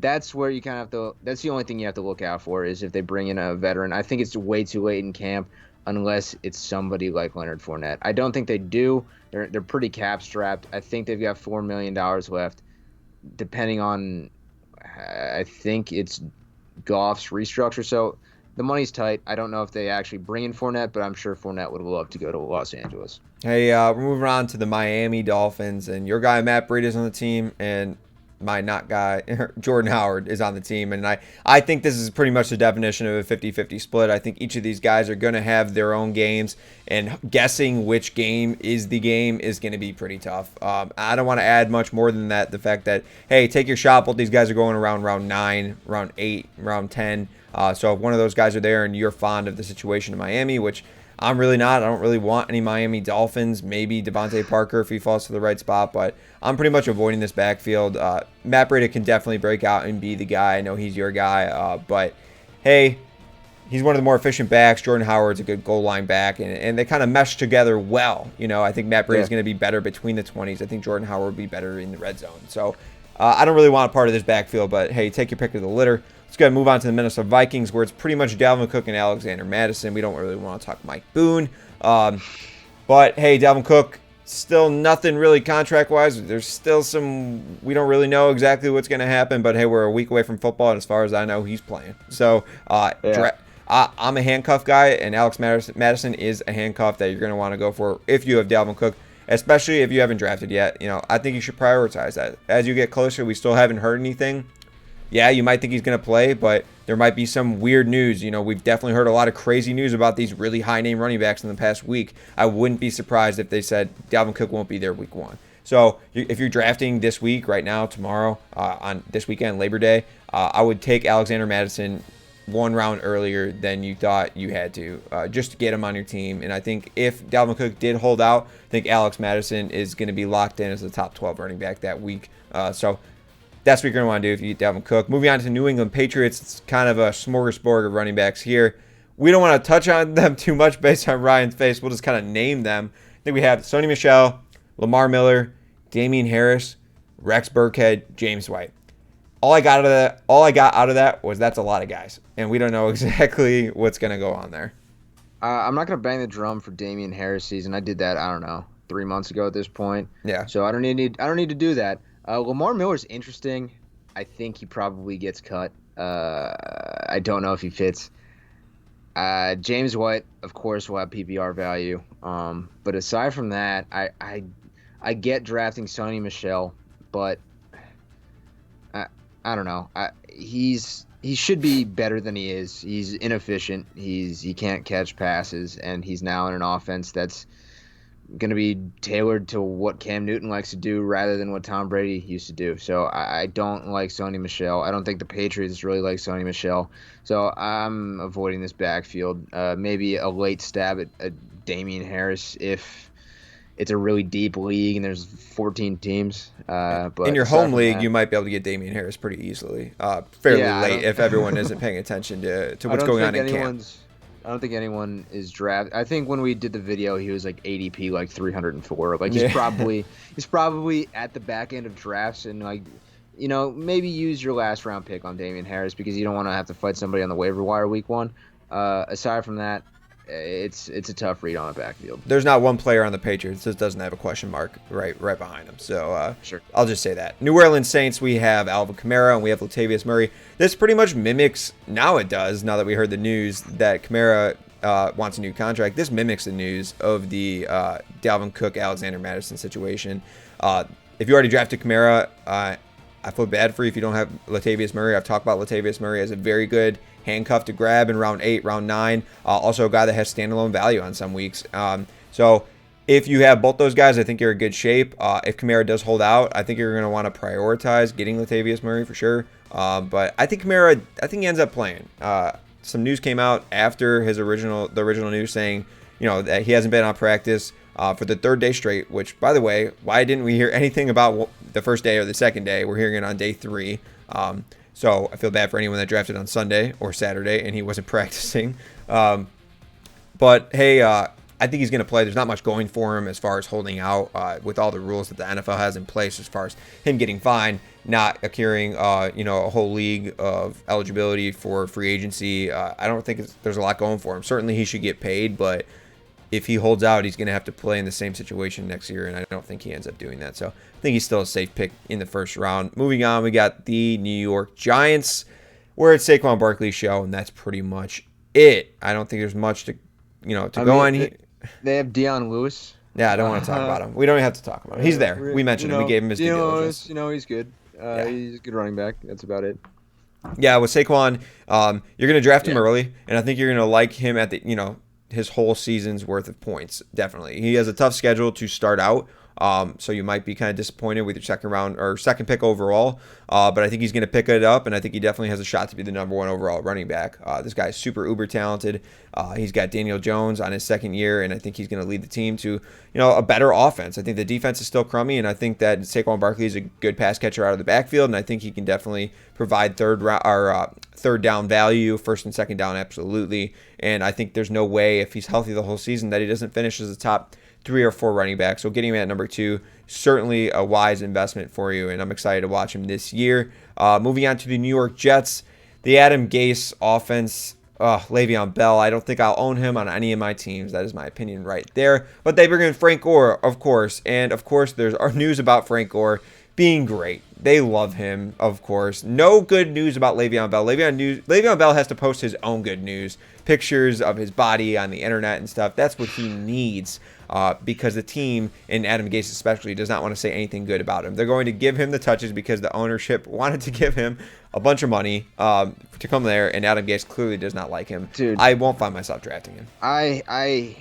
that's where you kind of have to – that's the only thing you have to look out for is if they bring in a veteran. I think it's way too late in camp unless it's somebody like Leonard Fournette. I don't think they do. They're pretty cap strapped. I think they've got $4 million left, depending on, I think it's Goff's restructure. So the money's tight. I don't know if they actually bring in Fournette, but I'm sure Fournette would love to go to Los Angeles. Hey, we're moving on to the Miami Dolphins, and your guy Matt Breida is on the team, and my not guy, Jordan Howard, is on the team. And I think this is pretty much the definition of a 50-50 split. I think each of these guys are going to have their own games, and guessing which game is the game is going to be pretty tough. I don't want to add much more than that. The fact that, hey, take your shot. Both these guys are going around round 9, round 8, round 10. So if one of those guys are there and you're fond of the situation in Miami, which I'm really not. I don't really want any Miami Dolphins. Maybe Devontae Parker if he falls to the right spot, but I'm pretty much avoiding this backfield. Matt Breida can definitely break out and be the guy. I know he's your guy, but hey, he's one of the more efficient backs. Jordan Howard's a good goal line back, and they kind of mesh together well. I think Matt Breida is going to be better between the 20s. I think Jordan Howard would be better in the red zone. So I don't really want a part of this backfield, but hey, take your pick of the litter. Let's go ahead and move on to the Minnesota Vikings, where it's pretty much Dalvin Cook and Alexander Mattison. We don't really want to talk Mike Boone. But hey, Dalvin Cook, still nothing really contract-wise. There's still we don't really know exactly what's going to happen, but hey, we're a week away from football, and as far as I know, he's playing. So I'm a handcuff guy, and Alex Madison is a handcuff that you're going to want to go for if you have Dalvin Cook, especially if you haven't drafted yet. I think you should prioritize that. As you get closer, we still haven't heard anything. Yeah, you might think he's going to play, but there might be some weird news. We've definitely heard a lot of crazy news about these really high-name running backs in the past week. I wouldn't be surprised if they said Dalvin Cook won't be there week 1. So if you're drafting this week, right now, tomorrow, on this weekend, Labor Day, I would take Alexander Mattison 1 round earlier than you thought you had to, just to get him on your team. And I think if Dalvin Cook did hold out, I think Alex Madison is going to be locked in as the top 12 running back that week. So that's what you're going to want to do if you get Dalvin Cook. Moving on to New England Patriots, it's kind of a smorgasbord of running backs here. We don't want to touch on them too much based on Ryan's face. We'll just kind of name them. I think we have Sony Michel, Lamar Miller, Damian Harris, Rex Burkhead, James White. All I got out of that was that's a lot of guys, and we don't know exactly what's going to go on there. I'm not going to bang the drum for Damian Harris season. I did that, I don't know, 3 months ago at this point. Yeah. So I don't need to do that. Lamar Miller's interesting. I think he probably gets cut. I don't know if he fits. James White, of course, will have PPR value. But aside from that, I get drafting Sony Michel, but I don't know. He should be better than he is. He's inefficient. He can't catch passes, and he's now in an offense that's going to be tailored to what Cam Newton likes to do rather than what Tom Brady used to do. So I don't like Sony Michel. I don't think the Patriots really like Sony Michel. So I'm avoiding this backfield. Maybe a late stab at Damian Harris if it's a really deep league and there's 14 teams. But in your home league, you might be able to get Damian Harris pretty easily, fairly late if everyone isn't paying attention to what's going on in camp. I don't think anyone is drafted. I think when we did the video, he was like ADP like 304. Like he's probably at the back end of drafts, and maybe use your last round pick on Damian Harris because you don't want to have to fight somebody on the waiver wire week 1. Aside from that, it's a tough read on a backfield. There's not one player on the Patriots that doesn't have a question mark right behind him. So sure. I'll just say that. New Orleans Saints, we have Alvin Kamara and we have Latavius Murray. This pretty much mimics, now that we heard the news that Kamara wants a new contract, this mimics the news of the Dalvin Cook, Alexander Madison situation. If you already drafted Kamara, I feel bad for you if you don't have Latavius Murray. I've talked about Latavius Murray as a very good handcuff to grab in round 8, round 9. Also a guy that has standalone value on some weeks. So if you have both those guys, I think you're in good shape. If Kamara does hold out, I think you're going to want to prioritize getting Latavius Murray for sure. But I think Kamara, he ends up playing. Some news came out after the original news saying, that he hasn't been on practice for the 3rd day straight, which, by the way, why didn't we hear anything about the first day or the second day? We're hearing it on day 3. So I feel bad for anyone that drafted on Sunday or Saturday and he wasn't practicing. But hey, I think he's going to play. There's not much going for him as far as holding out with all the rules that the NFL has in place as far as him getting fined, not accruing, a whole league of eligibility for free agency. I don't think there's a lot going for him. Certainly he should get paid, but if he holds out, he's going to have to play in the same situation next year, and I don't think he ends up doing that. So I think he's still a safe pick in the first round. Moving on, we got the New York Giants. We're at Saquon Barkley's show, and that's pretty much it. I don't think there's much to go on here. They have Deion Lewis. Yeah, I don't want to talk about him. We don't even have to talk about him. He's there. We mentioned him. We gave him his due diligence. He's good. He's a good running back. That's about it. Yeah, with Saquon, you're going to draft him early, and I think you're going to like him at the his whole season's worth of points. Definitely, he has a tough schedule to start out. So you might be kind of disappointed with your second round or second pick overall. But I think he's going to pick it up, and I think he definitely has a shot to be the number 1 overall running back. This guy's super uber talented. He's got Daniel Jones on his second year, and I think he's going to lead the team to a better offense. I think the defense is still crummy, and I think that Saquon Barkley is a good pass catcher out of the backfield, and I think he can definitely provide third down value, first and second down, absolutely. And I think there's no way if he's healthy the whole season that he doesn't finish as a top 3 or 4 running backs. So getting him at number 2, certainly a wise investment for you, and I'm excited to watch him this year. Moving on to the New York Jets, the Adam Gase offense. Le'Veon Bell, I don't think I'll own him on any of my teams. That is my opinion right there. But they bring in Frank Gore, of course. And, of course, there's our news about Frank Gore being great. They love him, of course. No good news about Le'Veon Bell. Le'Veon Bell has to post his own good news. Pictures of his body on the internet and stuff. That's what he needs because the team, and Adam Gase especially, does not want to say anything good about him. They're going to give him the touches because the ownership wanted to give him a bunch of money to come there, and Adam Gase clearly does not like him. Dude, I won't find myself drafting him. I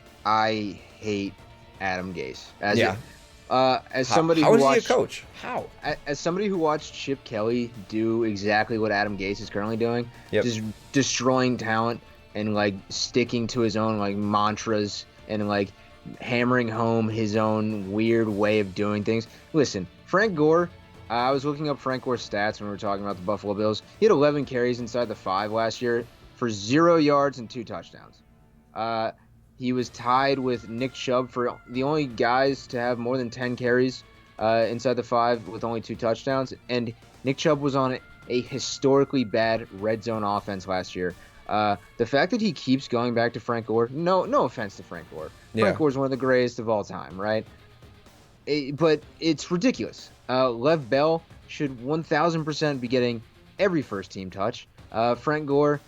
hate Adam Gase. As somebody how who is watched, he a coach? How? As somebody who watched Chip Kelly do exactly what Adam Gase is currently doing, just destroying talent and like sticking to his own like mantras and like hammering home his own weird way of doing things. Listen, Frank Gore. I was looking up Frank Gore's stats when we were talking about the Buffalo Bills. He had 11 carries inside the 5 last year for 0 yards and 2 touchdowns. He was tied with Nick Chubb for the only guys to have more than 10 carries inside the 5 with only 2 touchdowns. And Nick Chubb was on a historically bad red zone offense last year. The fact that he keeps going back to Frank Gore, no offense to Frank Gore. Frank Gore is one of the greatest of all time, right? But it's ridiculous. Lev Bell should 1,000% be getting every first-team touch. Frank Gore,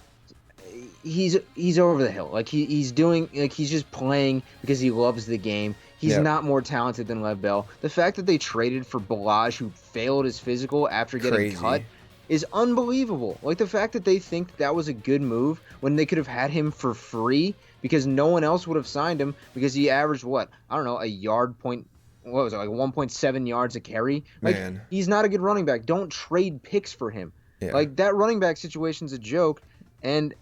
he's over the hill. Like he's doing, like he's just playing because he loves the game. He's not more talented than Lev Bell. The fact that they traded for Balaj, who failed his physical after getting cut, is unbelievable. Like the fact that they think that was a good move when they could have had him for free because no one else would have signed him because he averaged what? I don't know, a yard point. What was it, like 1.7 yards a carry? Like, he's not a good running back. Don't trade picks for him. Like, that running back situation's a joke, and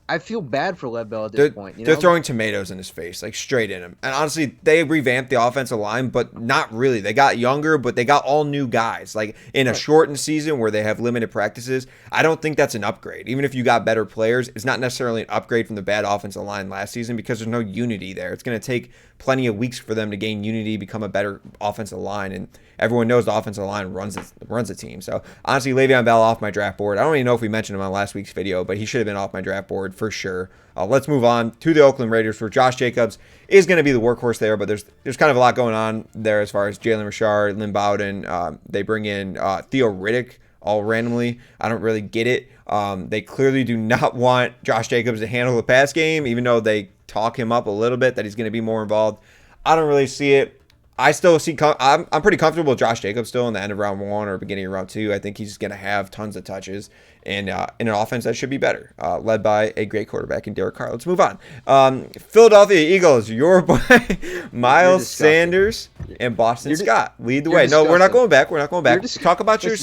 I feel bad for Lev Bell at this point. They're throwing tomatoes in his face, like straight in him. And honestly, they revamped the offensive line, but not really. They got younger, but they got all new guys. Like in a shortened season where they have limited practices, I don't think that's an upgrade. Even if you got better players, it's not necessarily an upgrade from the bad offensive line last season because there's no unity there. It's going to take plenty of weeks for them to gain unity, become a better offensive line, and everyone knows the offensive line runs the team. So honestly, Le'Veon Bell off my draft board. I don't even know if we mentioned him on last week's video, but he should have been off my draft board for sure. Let's move on to the Oakland Raiders, where Josh Jacobs is going to be the workhorse there, but there's kind of a lot going on there as far as Jalen Richard, Lynn Bowden. They bring in Theo Riddick all randomly. I don't really get it. They clearly do not want Josh Jacobs to handle the pass game, even though they talk him up a little bit that he's going to be more involved. I don't really see it. I still see. I'm pretty comfortable with Josh Jacobs still in the end of round 1 or beginning of round 2. I think he's going to have tons of touches and in an offense that should be better, led by a great quarterback in Derek Carr. Let's move on. Philadelphia Eagles, your boy Miles Sanders and Boston Scott lead the way. Disgusting. No, we're not going back. We're not going back. Talk about your.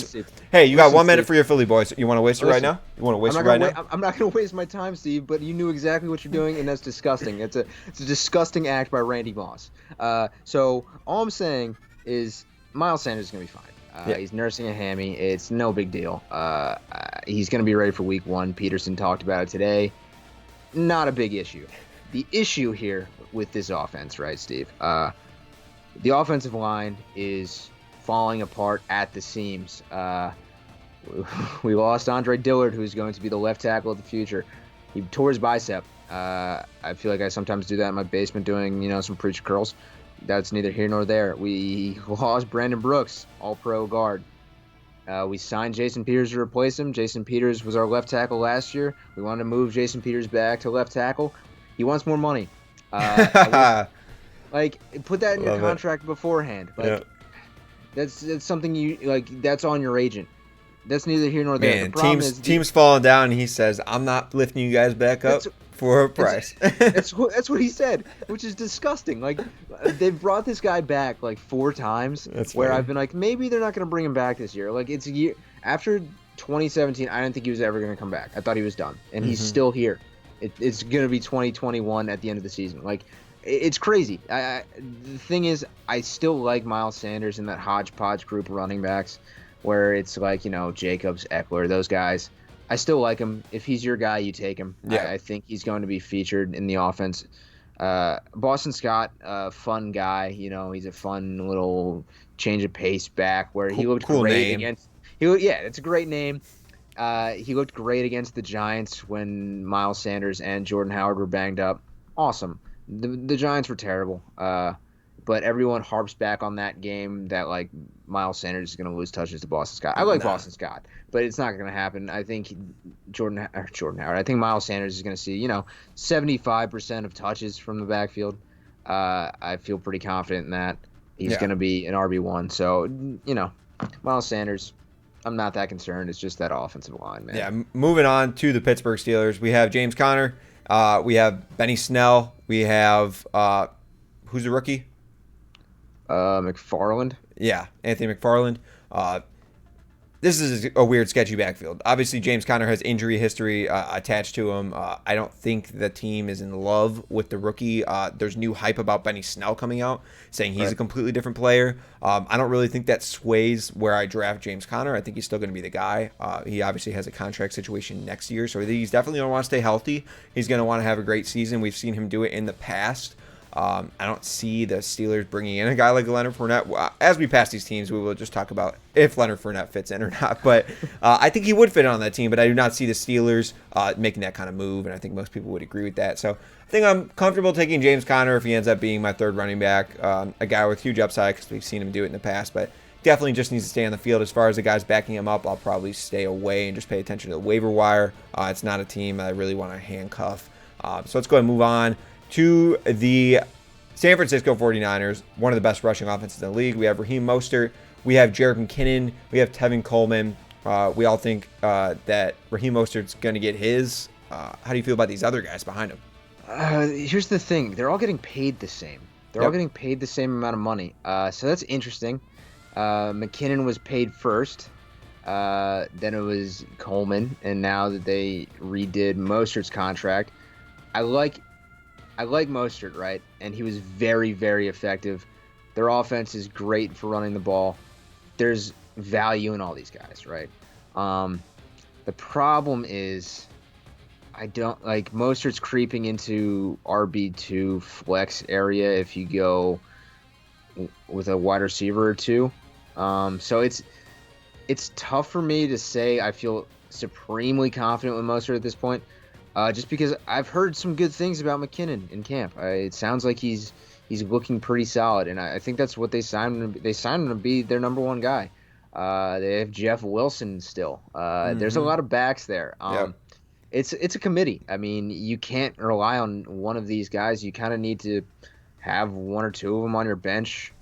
Hey, you got 1 minute for your Philly boys. You want to waste it right now? You want to waste it right now? I'm not going to waste my time, Steve. But you knew exactly what you're doing, and that's disgusting. It's a disgusting act by Randy Moss. So all I'm saying is Miles Sanders is going to be fine. He's nursing a hammy. It's no big deal. He's going to be ready for week 1. Peterson talked about it today. Not a big issue. The issue here with this offense, right, Steve? The offensive line is falling apart at the seams. We lost Andre Dillard, who's going to be the left tackle of the future. He tore his bicep. I feel like I sometimes do that in my basement doing, some preacher curls. That's neither here nor there. We lost Brandon Brooks, all-pro guard. We signed Jason Peters to replace him. Jason Peters was our left tackle last year. We wanted to move Jason Peters back to left tackle. He wants more money. Like, put that in your contract beforehand. Like, that's something that's on your agent. That's neither here nor there. Man, the team's falling down, and he says, "I'm not lifting you guys back up for a price." That's what he said, which is disgusting. Like, they've brought this guy back like 4 times. Where I've been like, maybe they're not going to bring him back this year. Like, it's a year after 2017. I didn't think he was ever going to come back. I thought he was done, and he's still here. It's going to be 2021 at the end of the season. Like, it's crazy. The thing is, I still like Miles Sanders in that hodgepodge group of running backs, where it's like, Jacobs, Eckler, those guys. I still like him. If he's your guy, you take him. Yeah. I think he's going to be featured in the offense Boston Scott, fun guy. He's a fun little change of pace back where he looked Cool great name. against. Yeah, it's a great name. He looked great against the Giants when Miles Sanders and Jordan Howard were banged up. Awesome. The Giants were terrible. But everyone harps back on that game that like Miles Sanders is going to lose touches to Boston Scott. I like Nah. Boston Scott, but it's not going to happen. I think Jordan Howard. I think Miles Sanders is going to see 75% of touches from the backfield. I feel pretty confident in that. He's Yeah. going to be an RB1. So Miles Sanders. I'm not that concerned. It's just that offensive line, man. Yeah. Moving on to the Pittsburgh Steelers, we have James Conner. We have Benny Snell. We have who's the rookie? McFarland. Yeah, Anthony McFarland. This is a weird, sketchy backfield. Obviously, James Conner has injury history attached to him. I don't think the team is in love with the rookie. There's new hype about Benny Snell coming out, saying he's a completely different player. I don't really think that sways where I draft James Conner. I think he's still going to be the guy. He obviously has a contract situation next year, so he's definitely going to want to stay healthy. He's going to want to have a great season. We've seen him do it in the past. I don't see the Steelers bringing in a guy like Leonard Fournette. As we pass these teams, we will just talk about if Leonard Fournette fits in or not. But I think he would fit on that team, but I do not see the Steelers making that kind of move, and I think most people would agree with that. So I think I'm comfortable taking James Conner if he ends up being my third running back, a guy with huge upside because we've seen him do it in the past, but definitely just needs to stay on the field. As far as the guys backing him up, I'll probably stay away and just pay attention to the waiver wire. It's not a team I really want to handcuff. So let's go ahead and move on to the San Francisco 49ers, one of the best rushing offenses in the league. We have Raheem Mostert. We have Jerick McKinnon. We have Tevin Coleman. We all think that Raheem Mostert's going to get his. How do you feel about these other guys behind him? Here's the thing. They're all getting paid the same. They're all getting paid the same amount of money. So that's interesting. McKinnon was paid first. Then it was Coleman. And now that they redid Mostert's contract, I like Mostert, right? And he was very, very effective. Their offense is great for running the ball. There's value in all these guys, right? The problem is I don't like Mostert's creeping into RB2 flex area if you go with a wide receiver or two. So it's tough for me to say I feel supremely confident with Mostert at this point. Just because I've heard some good things about McKinnon in camp. It sounds like he's looking pretty solid, and I think that's what they signed him. They signed him to be their number one guy. They have Jeff Wilson still. There's a lot of backs there. It's a committee. I mean, you can't rely on one of these guys. You kind of need to have one or two of them on your bench.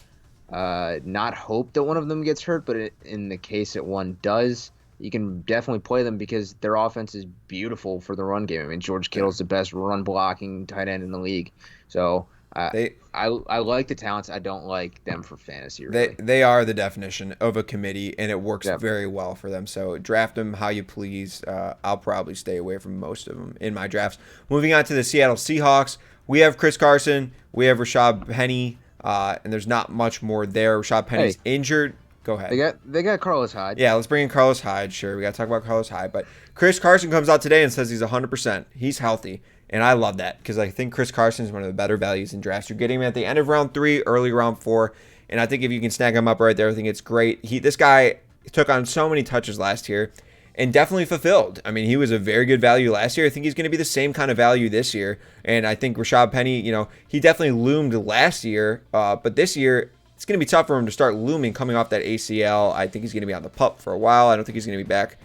Not hope that one of them gets hurt, but in the case that one does, you can definitely play them because their offense is beautiful for the run game. I mean, George Kittle's the best run blocking tight end in the league. So I like the talents. I don't like them for fantasy. Really. They are the definition of a committee, and it works very well for them. So draft them how you please. I'll probably stay away from most of them in my drafts. Moving on to the Seattle Seahawks, we have Chris Carson, we have Rashad Penny, and there's not much more there. Rashad Penny's injured. Go ahead. They got Carlos Hyde. Yeah, let's bring in Carlos Hyde. Sure, we got to talk about Carlos Hyde. But Chris Carson comes out today and says he's 100%. He's healthy. And I love that because I think Chris Carson is one of the better values in drafts. You're getting him at the end of round 3, early round 4. And I think if you can snag him up right there, I think it's great. This guy took on so many touches last year and definitely fulfilled. I mean, he was a very good value last year. I think he's going to be the same kind of value this year. And I think Rashad Penny, he definitely loomed last year. But this year, it's going to be tough for him to start looming coming off that ACL. I think he's going to be on the pup for a while. I don't think he's going to be back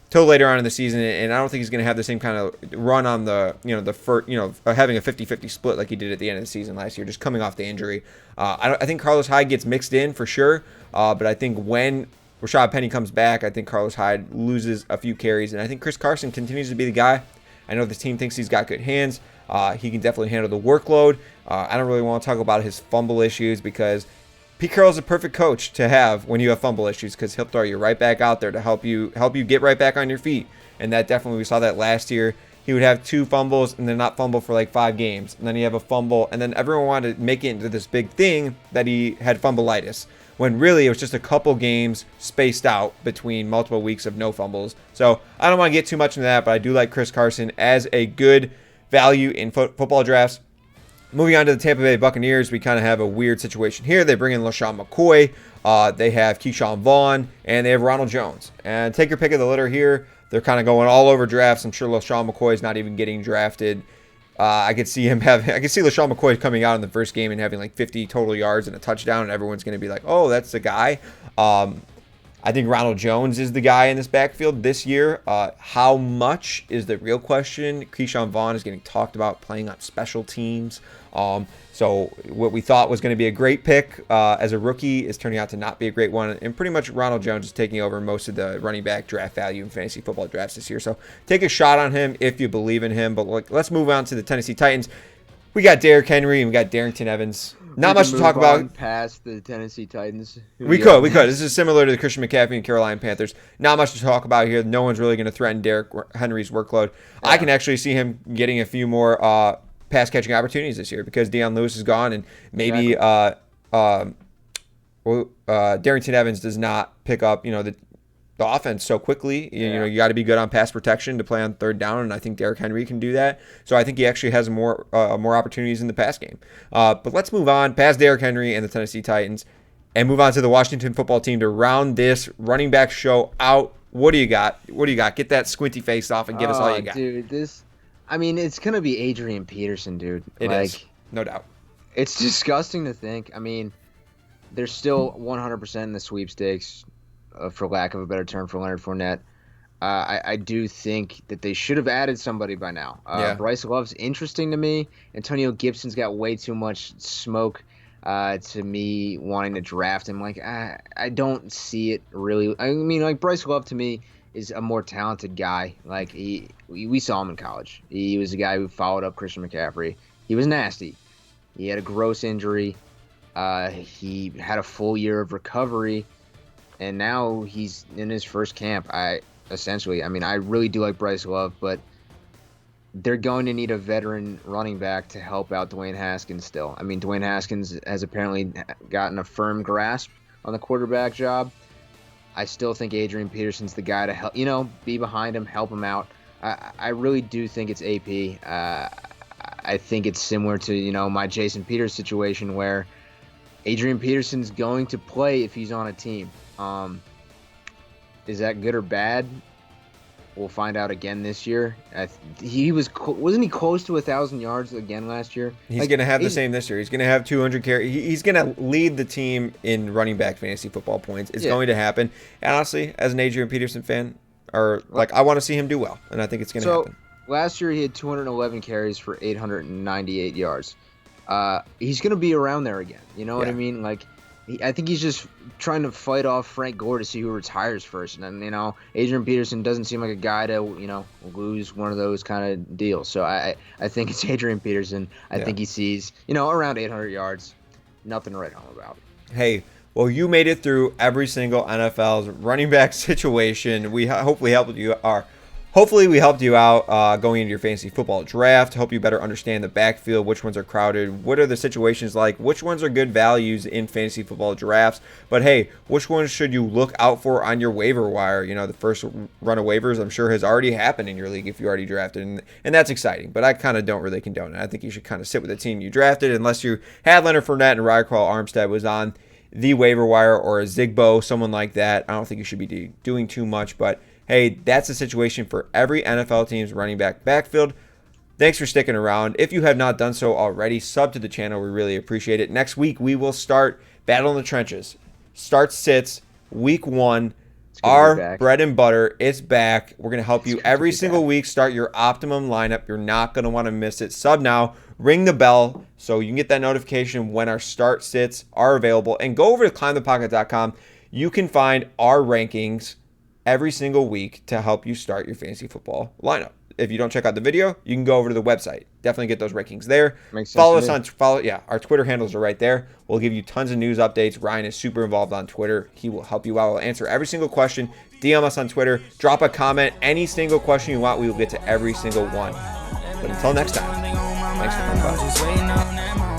till later on in the season, and I don't think he's going to have the same kind of run on the, having a 50-50 split like he did at the end of the season last year, just coming off the injury. I think Carlos Hyde gets mixed in for sure, but I think when Rashad Penny comes back, I think Carlos Hyde loses a few carries, and I think Chris Carson continues to be the guy. I know the team thinks he's got good hands. He can definitely handle the workload. I don't really want to talk about his fumble issues because Pete Carroll's a perfect coach to have when you have fumble issues because he'll throw you right back out there to help you get right back on your feet. And that definitely, we saw that last year. He would have 2 fumbles and then not fumble for like 5 games. And then he'd have a fumble. And then everyone wanted to make it into this big thing that he had fumbleitis, when really it was just a couple games spaced out between multiple weeks of no fumbles. So I don't want to get too much into that, but I do like Chris Carson as a good value in football drafts. Moving on to the Tampa Bay Buccaneers, we kind of have a weird situation here. They bring in LaShawn McCoy. They have Keyshawn Vaughn, and they have Ronald Jones. And take your pick of the litter here. They're kind of going all over drafts. I'm sure LaShawn McCoy is not even getting drafted. I could see LaShawn McCoy coming out in the first game and having like 50 total yards and a touchdown, and everyone's going to be like, oh, that's the guy. I think Ronald Jones is the guy in this backfield this year. How much is the real question? Keyshawn Vaughn is getting talked about playing on special teams. So what we thought was going to be a great pick as a rookie is turning out to not be a great one. And pretty much Ronald Jones is taking over most of the running back draft value in fantasy football drafts this year. So take a shot on him if you believe in him. But let's move on to the Tennessee Titans. We got Derrick Henry and we got Darrington Evans. Not much to talk about. Past the Tennessee Titans. We could. This is similar to the Christian McCaffrey and Carolina Panthers. Not much to talk about here. No one's really going to threaten Derrick Henry's workload. Yeah. I can actually see him getting a few more pass catching opportunities this year because Deion Lewis is gone, and maybe Darrington Evans does not pick up the offense so quickly. You got to be good on pass protection to play on third down, and I think Derrick Henry can do that. So I think he actually has more opportunities in the pass game. But let's move on past Derrick Henry and the Tennessee Titans and move on to the Washington football team to round this running back show out. What do you got? Get that squinty face off and give us all you got. Dude, it's going to be Adrian Peterson, dude. It is, no doubt. It's disgusting to think. I mean, they're still 100% in the sweepstakes, for lack of a better term, for Leonard Fournette. I do think that they should have added somebody by now. Bryce Love's interesting to me. Antonio Gibson's got way too much smoke to me wanting to draft him. I don't see it really. I mean, Bryce Love to me is a more talented guy. We saw him in college. He was a guy who followed up Christian McCaffrey. He was nasty. He had a gross injury. He had a full year of recovery. And now he's in his first camp. I really do like Bryce Love, but they're going to need a veteran running back to help out Dwayne Haskins still. I mean, Dwayne Haskins has apparently gotten a firm grasp on the quarterback job. I still think Adrian Peterson's the guy to help, be behind him, help him out. I really do think it's AP. I think it's similar to, my Jason Peters situation where Adrian Peterson's going to play if he's on a team. Is that good or bad? We'll find out again this year. Wasn't he close to 1,000 yards again last year? He's going to have the same this year. He's going to have 200 carries. He's going to lead the team in running back fantasy football points. It's going to happen. And honestly, as an Adrian Peterson fan, I want to see him do well, and I think it's going to happen. Last year he had 211 carries for 898 yards. He's going to be around there again. You know what I mean? I think he's just trying to fight off Frank Gore to see who retires first. And, Adrian Peterson doesn't seem like a guy to, lose one of those kind of deals. So I think it's Adrian Peterson. I think he sees, around 800 yards. Nothing to write home about. Hey, well, you made it through every single NFL's running back situation. We hopefully we helped you out going into your fantasy football draft. Help you better understand the backfield, which ones are crowded, what are the situations like, which ones are good values in fantasy football drafts. But hey, which ones should you look out for on your waiver wire? The first run of waivers I'm sure has already happened in your league if you already drafted, and that's exciting. But I kind of don't really condone it. I think you should kind of sit with the team you drafted unless you had Leonard Fournette and Ryquell Armstead was on the waiver wire or a Zigbo, someone like that. I don't think you should be doing too much, but hey, that's the situation for every NFL team's running back backfield. Thanks for sticking around. If you have not done so already, sub to the channel. We really appreciate it. Next week, we will start Battle in the Trenches. Start sits, week 1. Our bread and butter, it's back. We're going to help you every single week start your optimum lineup. You're not going to want to miss it. Sub now. Ring the bell so you can get that notification when our start sits are available. And go over to climbthepocket.com. You can find our rankings every single week to help you start your fantasy football lineup. If you don't check out the video, you can go over to the website. Definitely get those rankings there. Makes sense. Follow us on our Twitter handles are right there. We'll give you tons of news updates. Ryan is super involved on Twitter. He will help you out. We'll answer every single question. DM us on Twitter. Drop a comment. Any single question you want, we will get to every single one. But until next time, thanks for coming by.